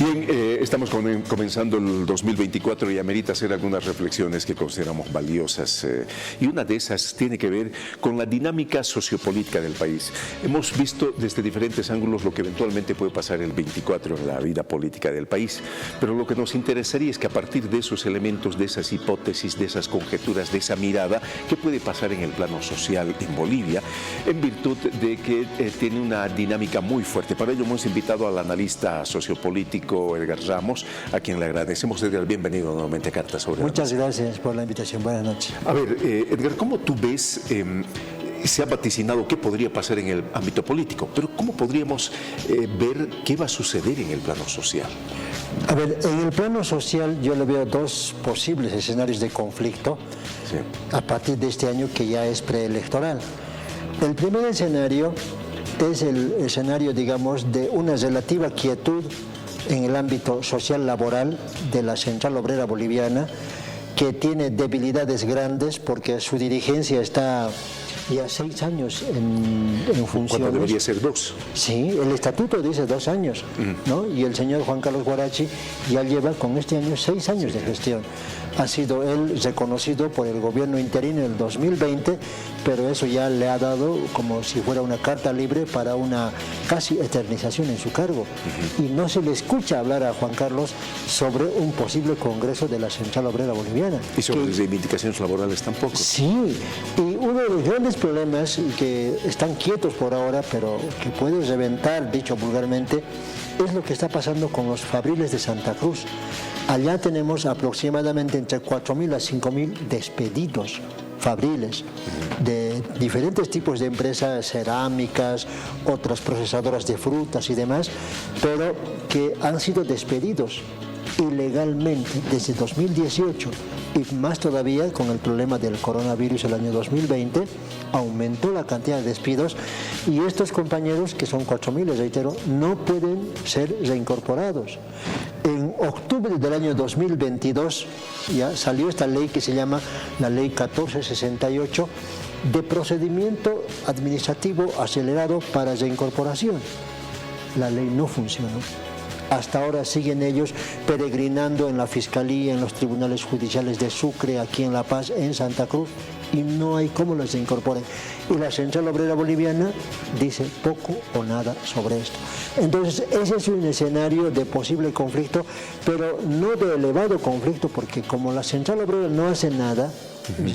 Bien, estamos comenzando el 2024 y amerita hacer algunas reflexiones que consideramos valiosas. Y una de esas tiene que ver con la dinámica sociopolítica del país. Hemos visto desde diferentes ángulos lo que eventualmente puede pasar el 24 en la vida política del país. Pero lo que nos interesaría es que a partir de esos elementos, de esas hipótesis, de esas conjeturas, de esa mirada, ¿qué puede pasar en el plano social en Bolivia? En virtud de que tiene una dinámica muy fuerte. Para ello hemos invitado al analista sociopolítico Edgar Ramos, a quien le agradecemos. Edgar, bienvenido nuevamente a Cartas sobre Muchas gracias por la invitación. Buenas noches. A ver, Edgar, ¿cómo tú ves? Se ha vaticinado qué podría pasar en el ámbito político, pero ¿cómo podríamos ver qué va a suceder en el plano social? A ver, en el plano social yo le veo dos posibles escenarios de conflicto a partir de este año que ya es preelectoral. El primer escenario es el escenario, digamos, de una relativa quietud en el ámbito social laboral de la Central Obrera Boliviana, que tiene debilidades grandes porque su dirigencia está ya 6 años en funciones. ¿Cuándo debería ser 2? Sí, el estatuto dice 2 años, ¿no? Y el señor Juan Carlos Guarachi ya lleva con este año 6 años de gestión. Ha sido él reconocido por el gobierno interino en el 2020, pero eso ya le ha dado como si fuera una carta libre para una casi eternización en su cargo. Y no se le escucha hablar a Juan Carlos sobre un posible congreso de la Central Obrera Boliviana. Y sobre las reivindicaciones laborales tampoco. Sí, y uno de los grandes problemas que están quietos por ahora, pero que puede reventar, dicho vulgarmente, es lo que está pasando con los fabriles de Santa Cruz. Allá tenemos aproximadamente entre 4.000 a 5.000 despedidos fabriles de diferentes tipos de empresas, cerámicas, otras procesadoras de frutas y demás, pero que han sido despedidos ilegalmente desde 2018 y más todavía con el problema del coronavirus el año 2020 aumentó la cantidad de despidos y estos compañeros, que son 4.000, reitero, no pueden ser reincorporados. En octubre del año 2022 ya salió esta ley que se llama la Ley 1468 de procedimiento administrativo acelerado para reincorporación. La ley no funcionó. Hasta ahora siguen ellos peregrinando en la Fiscalía, en los tribunales judiciales de Sucre, aquí en La Paz, en Santa Cruz, y no hay cómo los incorporen. Y la Central Obrera Boliviana dice poco o nada sobre esto. Entonces, ese es un escenario de posible conflicto, pero no de elevado conflicto, porque como la Central Obrera no hace nada,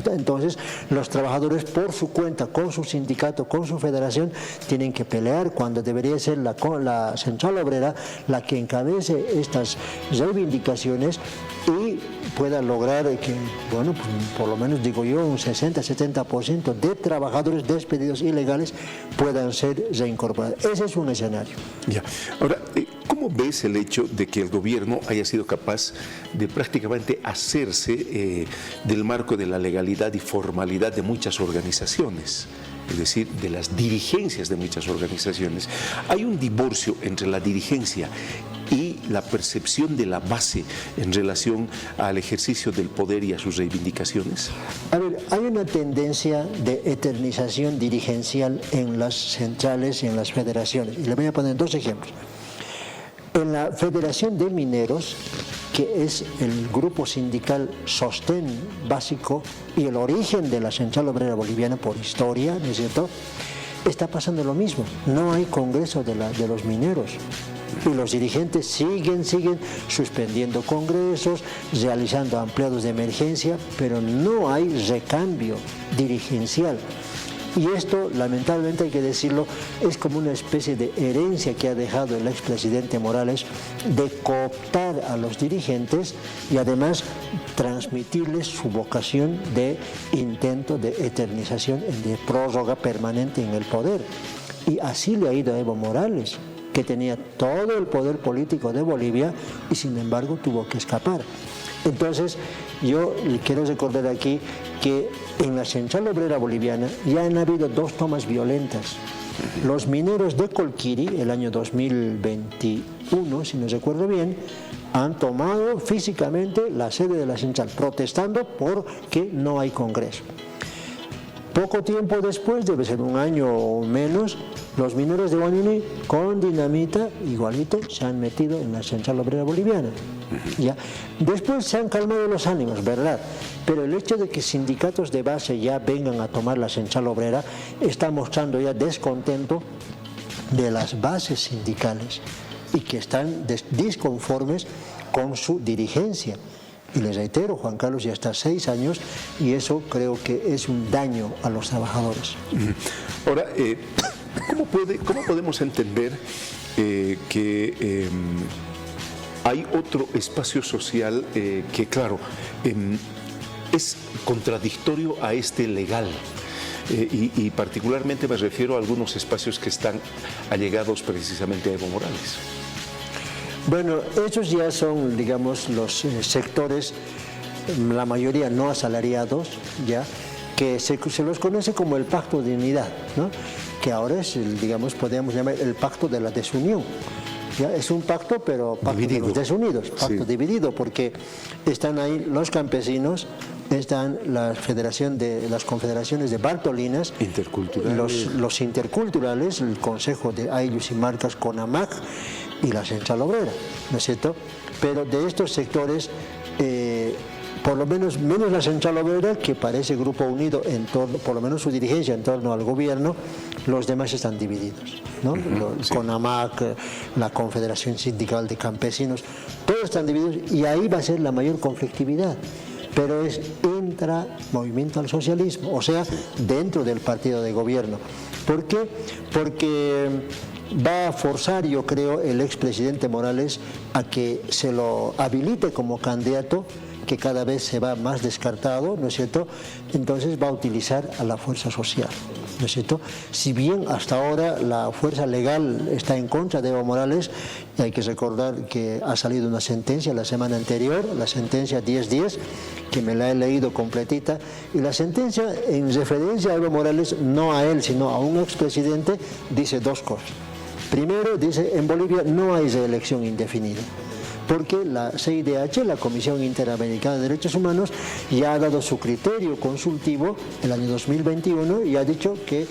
entonces los trabajadores por su cuenta, con su sindicato, con su federación, tienen que pelear cuando debería ser la Central Obrera la que encabece estas reivindicaciones y pueda lograr que, bueno, pues, por lo menos digo yo, un 60-70% de trabajadores despedidos ilegales puedan ser reincorporados. Ese es un escenario. Ya. Ahora, ¿cómo ves el hecho de que el gobierno haya sido capaz de prácticamente hacerse del marco de la legalidad y formalidad de muchas organizaciones? Es decir, de las dirigencias de muchas organizaciones. Hay un divorcio entre la dirigencia y la percepción de la base en relación al ejercicio del poder y a sus reivindicaciones. A ver, hay una tendencia de eternización dirigencial en las centrales y en las federaciones. Y le voy a poner 2 ejemplos. En la Federación de Mineros, que es el grupo sindical sostén básico y el origen de la Central Obrera Boliviana por historia, ¿no es cierto?, está pasando lo mismo. No hay congreso de los mineros. Y los dirigentes siguen suspendiendo congresos, realizando ampliados de emergencia, pero no hay recambio dirigencial. Y esto, lamentablemente hay que decirlo, es como una especie de herencia que ha dejado el expresidente Morales de cooptar a los dirigentes y además transmitirles su vocación de intento de eternización, de prórroga permanente en el poder. Y así le ha ido a Evo Morales, que tenía todo el poder político de Bolivia y sin embargo tuvo que escapar. Entonces, yo quiero recordar aquí que en la Central Obrera Boliviana ya han habido 2 tomas violentas. Los mineros de Colquiri, el año 2021, si no recuerdo bien, han tomado físicamente la sede de la Central, protestando porque no hay congreso. Poco tiempo después, debe ser un año o menos, Los mineros de Huanini con dinamita, igualito, se han metido en la central obrera boliviana. ¿Ya? Después se han calmado los ánimos, ¿verdad? Pero el hecho de que sindicatos de base ya vengan a tomar la central obrera está mostrando ya descontento de las bases sindicales y que están disconformes con su dirigencia. Y les reitero, Juan Carlos, ya está 6 años y eso creo que es un daño a los trabajadores. Ahora, ¿cómo podemos entender que hay otro espacio social que, claro, es contradictorio a este legal? Y particularmente me refiero a algunos espacios que están allegados precisamente a Evo Morales. Bueno, esos ya son, digamos, los sectores, la mayoría no asalariados, ya, que se los conoce como el Pacto de Unidad, ¿no? Que ahora es, digamos, podríamos llamar el Pacto de la Desunión. ¿Ya? Es un pacto, pero pacto dividido. De los desunidos, pacto dividido, porque están ahí los campesinos, están las confederaciones de Bartolinas, interculturales. Los interculturales, el Consejo de Ayllus y Marcas, CONAMAC, y la Central Obrera, ¿no es cierto? Pero de estos sectores, por lo menos la Central Obrera, que parece grupo unido en torno, por lo menos su dirigencia en torno al gobierno, los demás están divididos, ¿no? CONAMAC, la Confederación Sindical de Campesinos, todos están divididos y ahí va a ser la mayor conflictividad. Pero es intra-movimiento al socialismo, o sea, dentro del partido de gobierno. ¿Por qué? Porque va a forzar, yo creo, el expresidente Morales a que se lo habilite como candidato, que cada vez se va más descartado, ¿no es cierto? Entonces va a utilizar a la fuerza social, ¿no es cierto? Si bien hasta ahora la fuerza legal está en contra de Evo Morales, y hay que recordar que ha salido una sentencia la semana anterior, la sentencia 1010, que me la he leído completita, y la sentencia en referencia a Evo Morales, no a él, sino a un expresidente, dice 2 cosas. Primero, dice, en Bolivia no hay reelección indefinida, porque la CIDH, la Comisión Interamericana de Derechos Humanos, ya ha dado su criterio consultivo el año 2021 y ha dicho que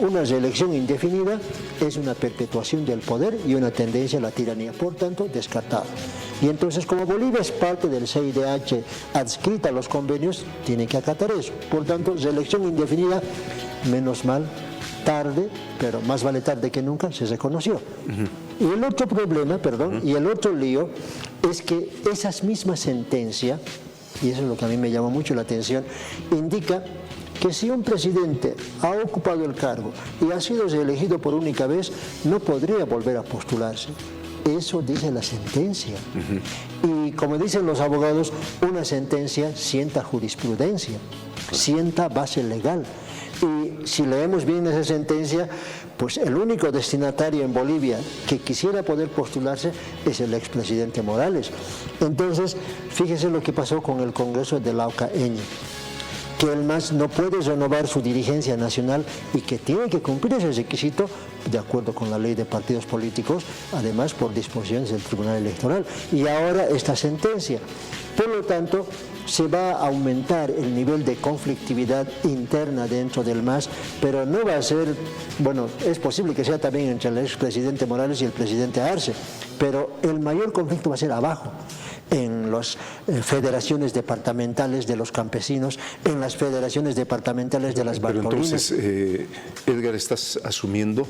una reelección indefinida es una perpetuación del poder y una tendencia a la tiranía, por tanto, descartado. Y entonces, como Bolivia es parte del CIDH adscrita a los convenios, tiene que acatar eso. Por tanto, reelección indefinida, menos mal, tarde, pero más vale tarde que nunca, se reconoció. Y el otro problema, y el otro lío, es que esa misma sentencia, y eso es lo que a mí me llama mucho la atención, indica que si un presidente ha ocupado el cargo y ha sido reelegido por única vez, no podría volver a postularse. Eso dice la sentencia. Y como dicen los abogados, una sentencia sienta jurisprudencia, sienta base legal. Y si leemos bien esa sentencia, pues el único destinatario en Bolivia que quisiera poder postularse es el expresidente Morales. Entonces, fíjese lo que pasó con el Congreso de Laucaeña, que el MAS no puede renovar su dirigencia nacional y que tiene que cumplir ese requisito de acuerdo con la ley de partidos políticos, además por disposiciones del Tribunal Electoral. Y ahora esta sentencia. Por lo tanto, se va a aumentar el nivel de conflictividad interna dentro del MAS, pero no va a ser, bueno, es posible que sea también entre el expresidente Morales y el presidente Arce, pero el mayor conflicto va a ser abajo, en las federaciones departamentales de los campesinos, en las federaciones departamentales de las Bartolinas. Pero entonces, Edgar, estás asumiendo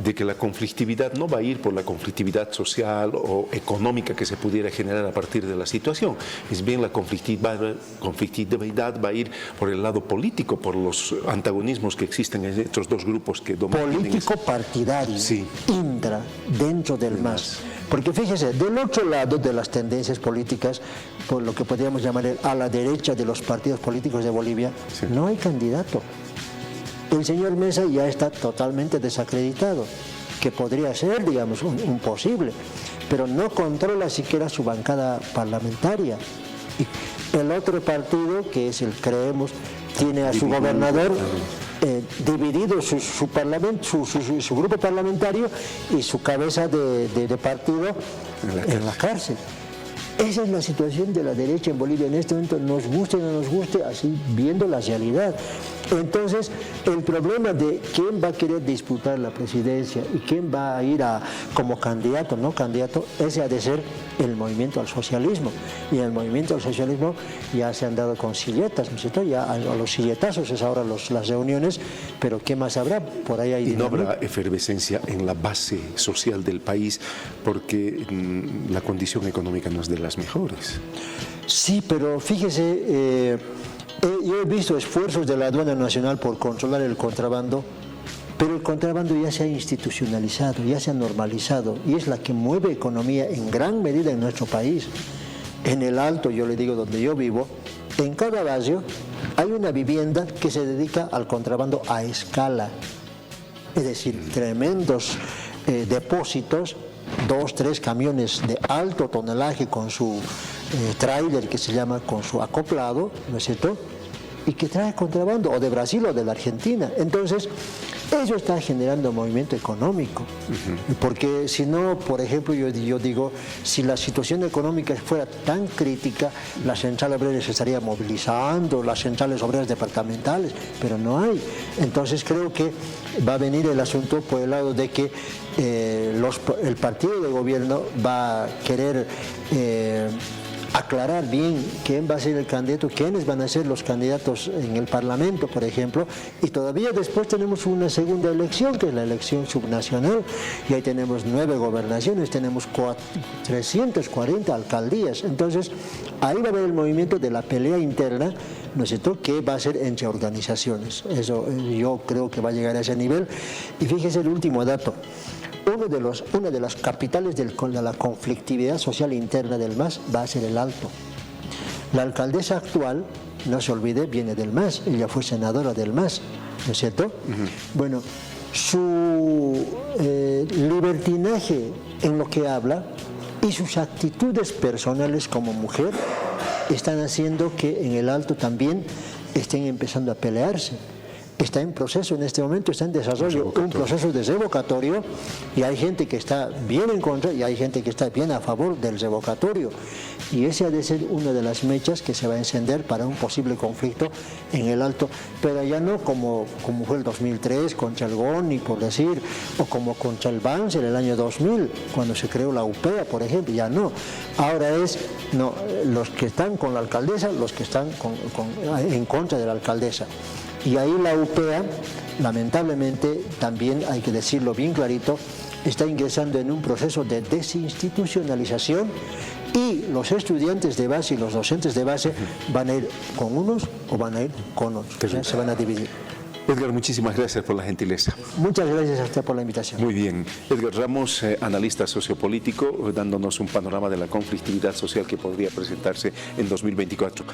de que la conflictividad no va a ir por la conflictividad social o económica que se pudiera generar a partir de la situación. Es bien la conflictividad va a ir por el lado político, por los antagonismos que existen en estos dos grupos que dominan. Político partidario, sí. Intra, dentro del MAS. Porque fíjese, del otro lado de las tendencias políticas, por lo que podríamos llamar a la derecha de los partidos políticos de Bolivia, sí, no hay candidato. El señor Mesa ya está totalmente desacreditado, que podría ser, digamos, un posible, pero no controla siquiera su bancada parlamentaria. Y el otro partido, que es el Creemos, tiene a su gobernador dividido su grupo parlamentario y su cabeza de partido en la cárcel. Esa es la situación de la derecha en Bolivia en este momento, nos guste o no nos guste, así viendo la realidad. Entonces, el problema de quién va a querer disputar la presidencia y quién va a ir como candidato, no candidato, ese ha de ser el movimiento al socialismo. Y el movimiento al socialismo ya se han dado con silletas, ¿no es cierto? Ya a los silletazos es ahora las reuniones, pero ¿qué más habrá? Por ahí hay dinamismo. Y no habrá efervescencia en la base social del país porque la condición económica no es de las mejores. Sí, pero fíjese, yo he visto esfuerzos de la Aduana Nacional por controlar el contrabando, pero el contrabando ya se ha institucionalizado, ya se ha normalizado y es la que mueve economía en gran medida en nuestro país. En el Alto, yo le digo donde yo vivo, en cada barrio hay una vivienda que se dedica al contrabando a escala, es decir, tremendos depósitos, 2, 3 camiones de alto tonelaje con su tráiler que se llama, con su acoplado, ¿no es cierto?, y que trae contrabando, o de Brasil o de la Argentina. Entonces, eso está generando movimiento económico, porque si no, por ejemplo, yo digo, si la situación económica fuera tan crítica, la central obrera se estaría movilizando, las centrales obreras departamentales, pero no hay. Entonces creo que va a venir el asunto por el lado de que el partido de gobierno va a querer aclarar bien quién va a ser el candidato, quiénes van a ser los candidatos en el Parlamento, por ejemplo, y todavía después tenemos una segunda elección, que es la elección subnacional, y ahí tenemos 9 gobernaciones, tenemos 340 alcaldías, entonces ahí va a haber el movimiento de la pelea interna, ¿no es cierto?, que va a ser entre organizaciones. Eso yo creo que va a llegar a ese nivel. Y fíjese el último dato. Una de las capitales de la conflictividad social interna del MAS va a ser el Alto. La alcaldesa actual, no se olvide, viene del MAS, ella fue senadora del MAS, ¿no es cierto? Bueno, su libertinaje en lo que habla y sus actitudes personales como mujer están haciendo que en el Alto también estén empezando a pelearse. Está en proceso en este momento, está en desarrollo un proceso de revocatorio y hay gente que está bien en contra y hay gente que está bien a favor del revocatorio. Y ese ha de ser una de las mechas que se va a encender para un posible conflicto en el Alto, pero ya no como fue el 2003 contra el GONI, por decir, o como contra el BANS en el año 2000, cuando se creó la UPEA, por ejemplo, ya no. Ahora es los que están con la alcaldesa, los que están en contra de la alcaldesa. Y ahí la UPEA, lamentablemente, también hay que decirlo bien clarito, está ingresando en un proceso de desinstitucionalización y los estudiantes de base y los docentes de base van a ir con unos o van a ir con otros, ¿ya? Se van a dividir. Edgar, muchísimas gracias por la gentileza. Muchas gracias a usted por la invitación. Muy bien. Edgar Ramos, analista sociopolítico, dándonos un panorama de la conflictividad social que podría presentarse en 2024.